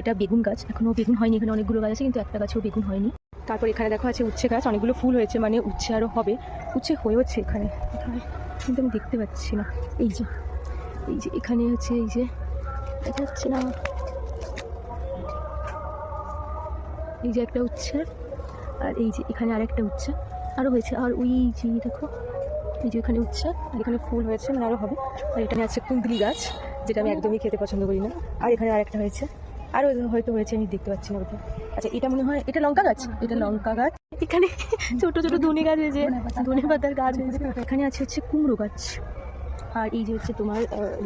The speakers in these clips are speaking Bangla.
এটা বেগুন গাছ, এখনও বেগুন হয়নি, এখানে অনেকগুলো গাছ আছে কিন্তু একটা গাছেও বেগুন হয়নি। তারপর এখানে দেখো আছে উচ্ছে গাছ, অনেকগুলো ফুল হয়েছে, মানে উচ্ছে আরও হবে, উচ্ছে হয়েছে এখানে কোথায় কিন্তু আমি দেখতে পাচ্ছি না। এই যে এখানে হচ্ছে, এই যে এটা হচ্ছে না, এই যে একটা উচ্ছে, আর এই যে এখানে আরেকটা উচ্ছে আরও হয়েছে, আর ওই যে দেখো এই যে এখানে উচ্ছে, আর এখানে ফুল হয়েছে, মানে আরও হবে। আর এখানে আছে কুঁদলি গাছ, যেটা আমি একদমই খেতে পছন্দ করি না। আর এখানে আরেকটা হয়েছে, আরও হয়তো হয়েছে, আমি দেখতে পাচ্ছি না ওটা। আচ্ছা এটা মনে হয় এটা লঙ্কা গাছ, এটা লঙ্কা গাছ। এখানে ছোট ছোট ধনে গাছ হয়েছে, ধনে পাতার গাছ হয়েছে। এখানে আছে হচ্ছে কুমড়ো গাছ, আর এই যে হচ্ছে তোমার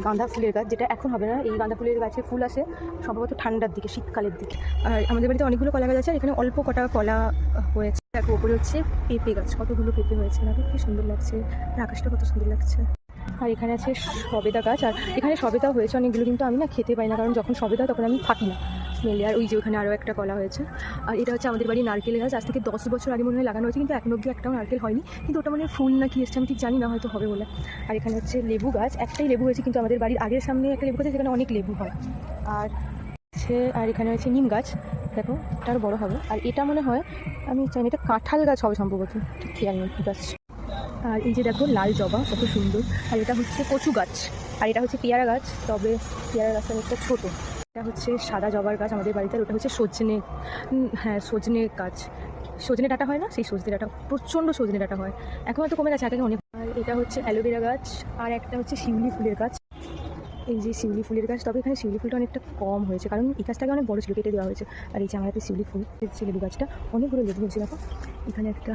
গাঁদা ফুলের গাছ, যেটা এখন হবে না। এই গাঁদা ফুলের গাছে ফুল আসে সম্ভবত ঠান্ডার দিকে, শীতকালের দিকে। আর আমাদের বাড়িতে অনেকগুলো কলা গাছ আছে, আর এখানে অল্প কটা কলা হয়েছে। দেখো ওপরে হচ্ছে পেঁপে গাছ, কতগুলো পেঁপে হয়েছে, দেখো কি সুন্দর লাগছে, আর আকাশটা কত সুন্দর লাগছে। আর এখানে আছে সবেদা গাছ, আর এখানে সবেদাও হয়েছে অনেকগুলো, কিন্তু আমি না খেতে পাই না, কারণ যখন সবেদা তখন আমি থাকি না মেলে। আর ওই যে ওখানে আরও একটা কলা হয়েছে। আর এটা হচ্ছে আমাদের বাড়ি নারকেল গাছ, আজ থেকে 10 বছর আগে মনে হয় লাগানো হয়েছে, কিন্তু এখন অবধি একটাও নারকেল হয়নি। কিন্তু ওটা মানে ফুল না কি এসছে আমি ঠিক জানি না, হয়তো হবে বলে। আর এখানে হচ্ছে লেবু গাছ, একটাই লেবু হয়েছে, কিন্তু আমাদের বাড়ির আগের সামনে একটা লেবু গাছ, সেখানে অনেক লেবু হয়। আর এখানে হচ্ছে নিম গাছ, দেখো এটা আরও বড়ো হবে। আর এটা মনে হয়, আমি জানি এটা কাঁঠাল গাছ হবে সম্ভবত, ঠিক খেয়াল নেই গাছ। আর এই যে দেখো লাল জবা কত সুন্দর। আর এটা হচ্ছে কচু গাছ, আর এটা হচ্ছে পেয়ারা গাছ, তবে পেয়ারা গাছটা অনেকটা ছোটো। এটা হচ্ছে সাদা জবার গাছ আমাদের বাড়িতে, আর ওটা হচ্ছে সজনে, হ্যাঁ সজনে গাছ, সজনে ডাঁটা হয় না, সেই সজনে ডাঁটা, প্রচণ্ড সজনে ডাঁটা হয়, এখন হয়তো কমে গেছে, আগে অনেক। আর এটা হচ্ছে অ্যালোভেরা গাছ, আর একটা হচ্ছে শিউলি ফুলের গাছ, এই যে শিউলি ফুলের গাছ। তবে এখানে শিউলি ফুলটা অনেকটা কম হয়েছে, কারণ এই গাছটাকে অনেক বড় ছিল, কেটে দেওয়া হয়েছে। আর এই যে আমার হাতে শিউলি ফুল, হচ্ছে লেবু গাছটা, অনেকগুলো লেবু হয়েছে দেখো, এখানে একটা,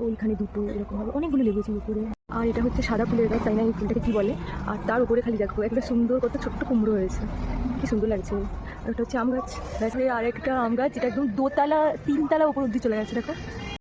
ওইখানে দুটো, এরকমভাবে অনেকগুলো লেবু হয়েছে উপরে। আর এটা হচ্ছে সাদা ফুলের গাছ, তাই না, এই ফুলটাকে কী বলে। আর তার উপরে খালি দেখো একটা সুন্দর কত ছোট্ট কুমড়ো হয়েছে, কি সুন্দর লাগছে। আর এটা হচ্ছে আম গাছ, আর একটা আম গাছ, যেটা একদম 2 তলা 3 তলা উপর অব্দি চলে গেছে দেখো।